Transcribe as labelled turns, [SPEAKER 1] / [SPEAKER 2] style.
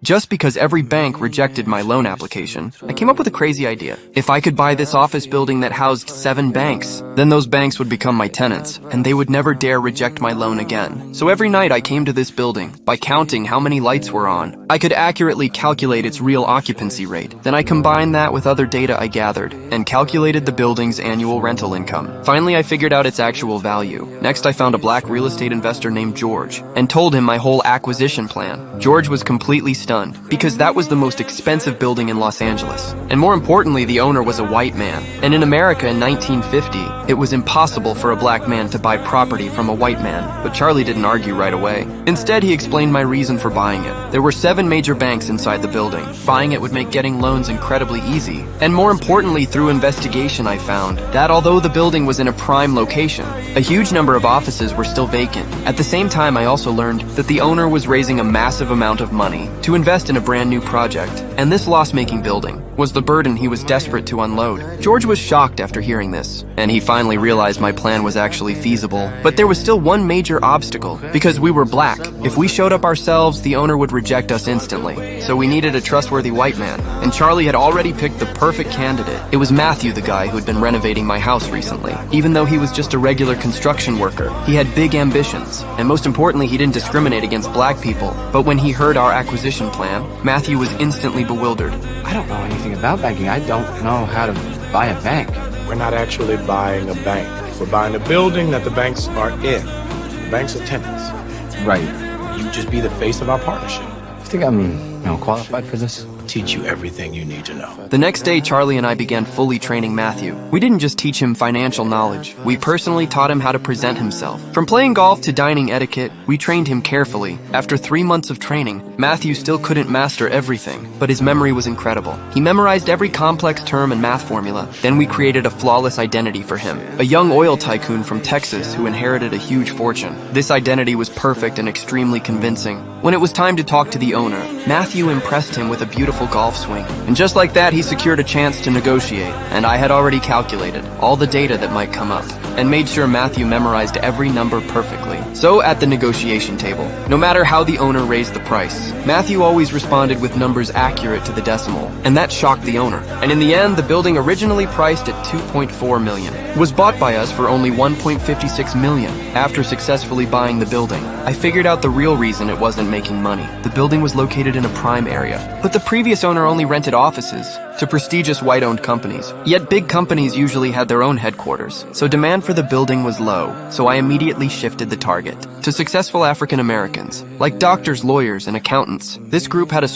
[SPEAKER 1] Just because every bank rejected my loan application, I came up with a crazy idea. If I could buy this office building that housed 7 banks, then those banks would become my tenants, and they would never dare reject my loan again. So every night I came to this building. By counting how many lights were on, I could accurately calculate its real occupancy rate. Then I combined that with other data I gathered, and calculated the building's annual rental income. Finally, I figured out its actual value. Next, I found a black real estate investor named George, and told him my whole acquisition plan. George was completely stunned, because that was the most expensive building in Los Angeles. And more importantly, the owner was a white man. And in America in 1950, it was impossible for a black man to buy property from a white man. But Charlie didn't argue right away. Instead, he explained my reason for buying it. There were 7 major banks inside the building. Buying it would make getting loans incredibly easy. And more importantly, through investigation, I found that although the building was in a prime location, a huge number of offices were still vacant. At the same time, I also learned that the owner was raising a massive amount of money to invest in a brand new project, and this loss-making building was the burden he was desperate to unload. George was shocked after hearing this, and he finally realized my plan was actually feasible. But there was still one major obstacle, because we were black. If we showed up ourselves, the owner would reject us instantly. So we needed a trustworthy white man, and Charlie had already picked the perfect candidate. It was Matthew, the guy who had been renovating my house recently. Even though he was just a regular construction worker, he had big ambitions, and most importantly, he didn't discriminate against black people. But when he heard our acquisition plan, Matthew was instantly bewildered.
[SPEAKER 2] I don't know anything about banking. I don't know how to buy a bank.
[SPEAKER 3] We're not actually buying a bank. We're buying a building that the banks are in. The banks are tenants.
[SPEAKER 2] Right.
[SPEAKER 3] You just be the face of our partnership.
[SPEAKER 2] You think I'm, qualified for this?
[SPEAKER 3] Teach you everything you need to know.
[SPEAKER 1] The next day, Charlie and I began fully training Matthew. We didn't just teach him financial knowledge. We personally taught him how to present himself. From playing golf to dining etiquette, we trained him carefully. After 3 months of training, Matthew still couldn't master everything, but his memory was incredible. He memorized every complex term and math formula. Then we created a flawless identity for him. A young oil tycoon from Texas who inherited a huge fortune. This identity was perfect and extremely convincing. When it was time to talk to the owner, Matthew impressed him with a beautiful golf swing. And just like that, he secured a chance to negotiate. And I had already calculated all the data that might come up, and made sure Matthew memorized every number perfectly. So at the negotiation table, no matter how the owner raised the price, Matthew always responded with numbers accurate to the decimal. And that shocked the owner. And in the end, the building, originally priced at $2.4 million, was bought by us for only $1.56 million. After successfully buying the building, I figured out the real reason it wasn't making money. The building was located in a prime area, but the previous owner only rented offices to prestigious white-owned companies. Yet big companies usually had their own headquarters, so demand for the building was low. So I immediately shifted the target to successful African Americans, like doctors, lawyers, and accountants. This group had a